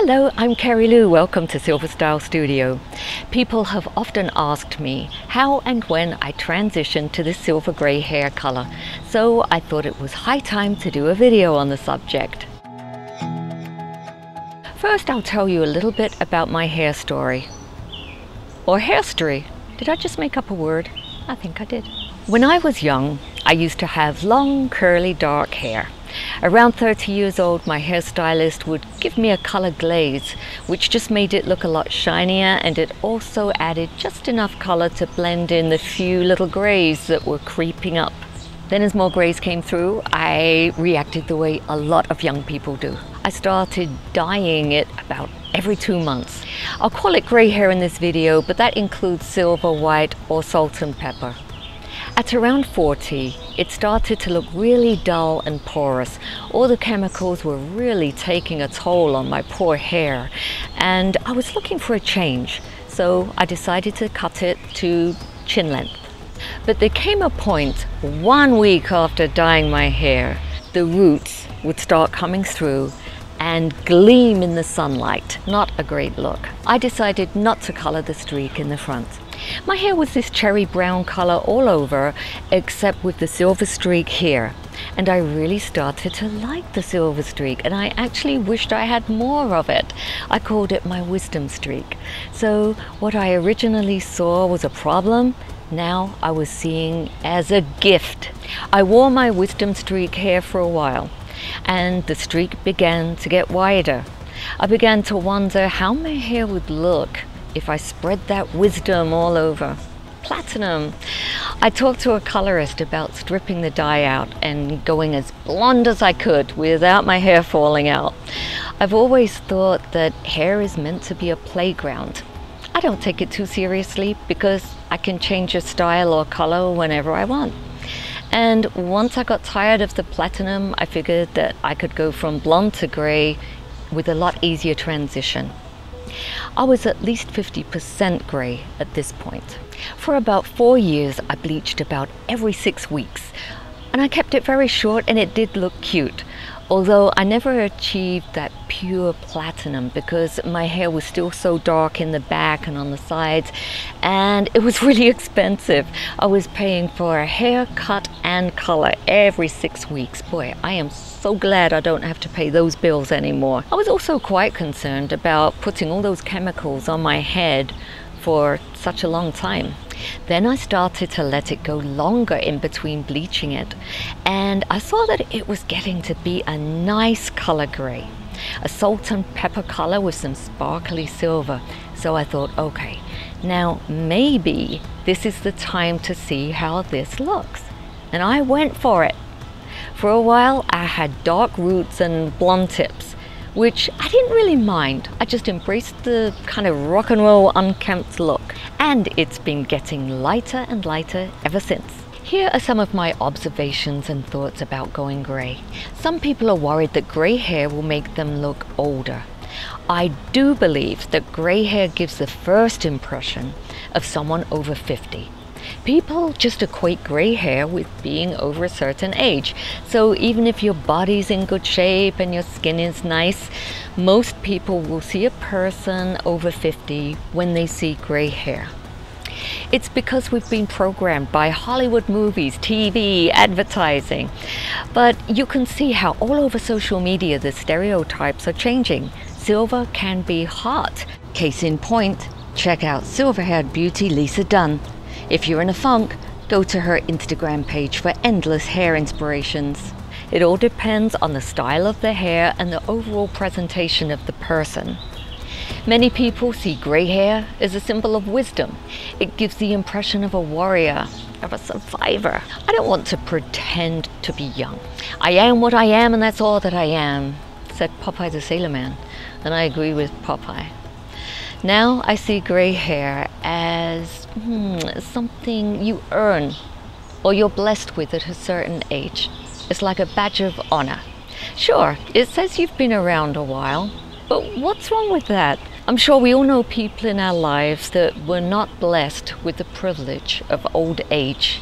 Hello, I'm Kerry-Lou. Welcome to Silver Style Studio. People have often asked me how and when I transitioned to this silver grey hair color, so I thought it was high time to do a video on the subject. First, I'll tell you a little bit about my hair story. Or hairstory. Did I just make up a word? I think I did. When I was young, I used to have long, curly, dark hair. Around 30 years old, my hairstylist would give me a color glaze, which just made it look a lot shinier, and it also added just enough color to blend in the few little grays that were creeping up. Then as more grays came through, I reacted the way a lot of young people do. I started dyeing it about every 2 months. I'll call it gray hair in this video, but that includes silver, white, or salt and pepper. At around 40, it started to look really dull and porous. All the chemicals were really taking a toll on my poor hair, and I was looking for a change, so I decided to cut it to chin length. But there came a point 1 week after dyeing my hair, the roots would start coming through and gleam in the sunlight. Not a great look. I decided not to color the streak in the front. My hair was this cherry brown color all over, except with the silver streak here. And I really started to like the silver streak, and I actually wished I had more of it. I called it my wisdom streak. So what I originally saw was a problem, now I was seeing as a gift. I wore my wisdom streak hair for a while, and the streak began to get wider. I began to wonder how my hair would look if I spread that wisdom all over. Platinum. I talked to a colorist about stripping the dye out and going as blonde as I could without my hair falling out. I've always thought that hair is meant to be a playground. I don't take it too seriously because I can change a style or color whenever I want. And once I got tired of the platinum, I figured that I could go from blonde to gray with a lot easier transition. I was at least 50% gray at this point. For about 4 years, I bleached about every 6 weeks, and I kept it very short, and it did look cute. Although I never achieved that pure platinum because my hair was still so dark in the back and on the sides, and it was really expensive. I was paying for a haircut and color every 6 weeks. Boy, I am so glad I don't have to pay those bills anymore. I was also quite concerned about putting all those chemicals on my head for such a long time. Then I started to let it go longer in between bleaching it, and I saw that it was getting to be a nice color gray, a salt and pepper color with some sparkly silver. So I thought, okay, now maybe this is the time to see how this looks. And I went for it. For a while I had dark roots and blonde tips, which I didn't really mind. I just embraced the kind of rock and roll unkempt look, and it's been getting lighter and lighter ever since. Here are some of my observations and thoughts about going gray. Some people are worried that gray hair will make them look older. I do believe that gray hair gives the first impression of someone over 50. People just equate gray hair with being over a certain age. So even if your body's in good shape and your skin is nice, most people will see a person over 50 when they see gray hair. It's because we've been programmed by Hollywood movies, TV, advertising. But you can see how all over social media the stereotypes are changing. Silver can be hot. Case in point, check out silver-haired beauty Lisa Dunn. If you're in a funk, go to her Instagram page for endless hair inspirations. It all depends on the style of the hair and the overall presentation of the person. Many people see gray hair as a symbol of wisdom. It gives the impression of a warrior, of a survivor. I don't want to pretend to be young. I am what I am, and that's all that I am, said Popeye the Sailor Man, and I agree with Popeye. Now I see gray hair as something you earn or you're blessed with at a certain age. It's like a badge of honor. Sure, it says you've been around a while, but what's wrong with that? I'm sure we all know people in our lives that were not blessed with the privilege of old age.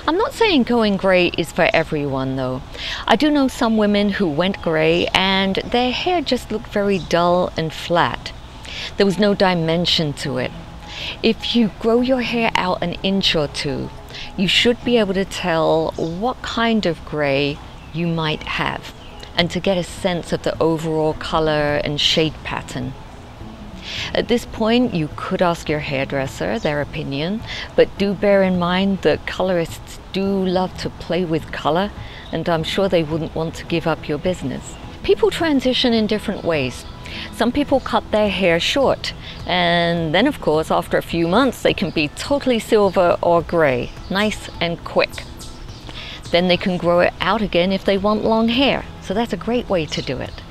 I'm not saying going grey is for everyone though. I do know some women who went grey and their hair just looked very dull and flat. There was no dimension to it. If you grow your hair out an inch or two, you should be able to tell what kind of grey you might have and to get a sense of the overall color and shade pattern. At this point, you could ask your hairdresser their opinion, but do bear in mind that colorists do love to play with color, and I'm sure they wouldn't want to give up your business. People transition in different ways. Some people cut their hair short, and then of course after a few months they can be totally silver or gray, nice and quick. Then they can grow it out again if they want long hair, so that's a great way to do it.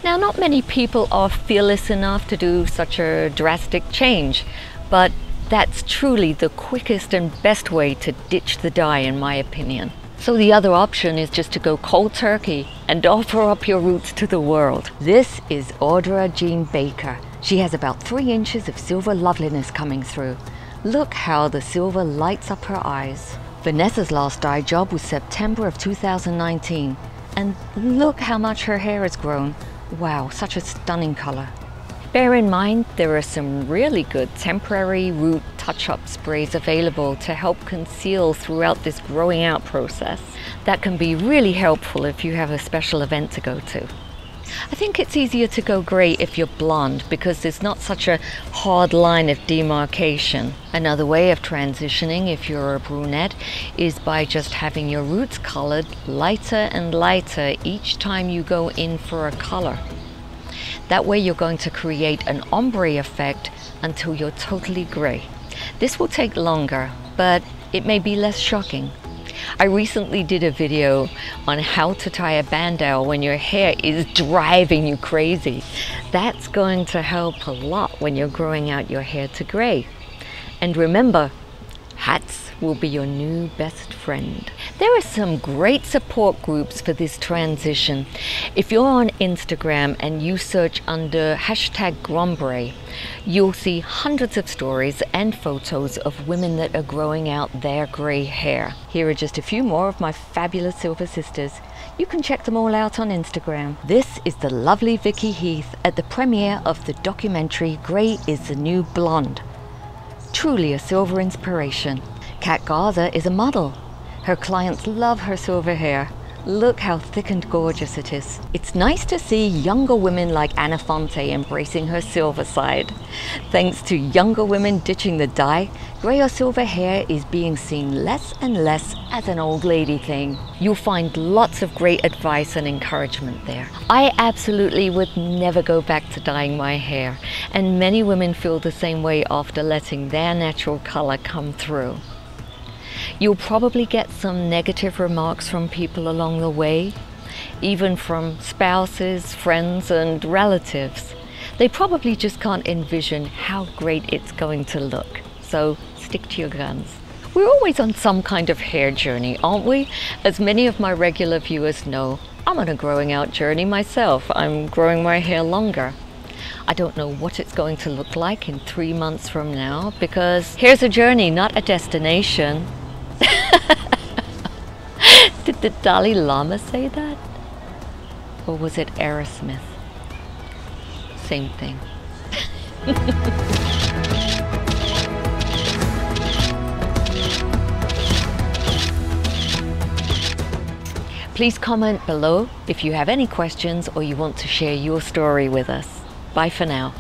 Now, not many people are fearless enough to do such a drastic change, but that's truly the quickest and best way to ditch the dye, in my opinion. So the other option is just to go cold turkey and offer up your roots to the world. This is Audra Jean Baker. She has about 3 inches of silver loveliness coming through. Look how the silver lights up her eyes. Vanessa's last dye job was September of 2019, and look how much her hair has grown. Wow, such a stunning color. Bear in mind, there are some really good temporary root touch-up sprays available to help conceal throughout this growing out process. That can be really helpful if you have a special event to go to. I think it's easier to go grey if you're blonde because there's not such a hard line of demarcation. Another way of transitioning if you're a brunette is by just having your roots colored lighter and lighter each time you go in for a color. That way you're going to create an ombre effect until you're totally grey. This will take longer, but it may be less shocking. I recently did a video on how to tie a bandeau when your hair is driving you crazy. That's going to help a lot when you're growing out your hair to grey. And remember, hats will be your new best friend. There are some great support groups for this transition. If you're on Instagram and you search under #Grombre, you'll see hundreds of stories and photos of women that are growing out their grey hair. Here are just a few more of my fabulous silver sisters. You can check them all out on Instagram. This is the lovely Vicky Heath at the premiere of the documentary Grey is the New Blonde. Truly a silver inspiration. Kat Garza is a model. Her clients love her silver hair. Look how thick and gorgeous it is. It's nice to see younger women like Anna Fonte embracing her silver side. Thanks to younger women ditching the dye, grey or silver hair is being seen less and less as an old lady thing. You'll find lots of great advice and encouragement there. I absolutely would never go back to dyeing my hair, and many women feel the same way after letting their natural color come through. You'll probably get some negative remarks from people along the way, even from spouses, friends, and relatives. They probably just can't envision how great it's going to look. So stick to your guns. We're always on some kind of hair journey, aren't we? As many of my regular viewers know, I'm on a growing out journey myself. I'm growing my hair longer. I don't know what it's going to look like in 3 months from now, because here's a journey, not a destination. Did the Dalai Lama say that? Or was it Aerosmith? Same thing. Please comment below if you have any questions or you want to share your story with us. Bye for now.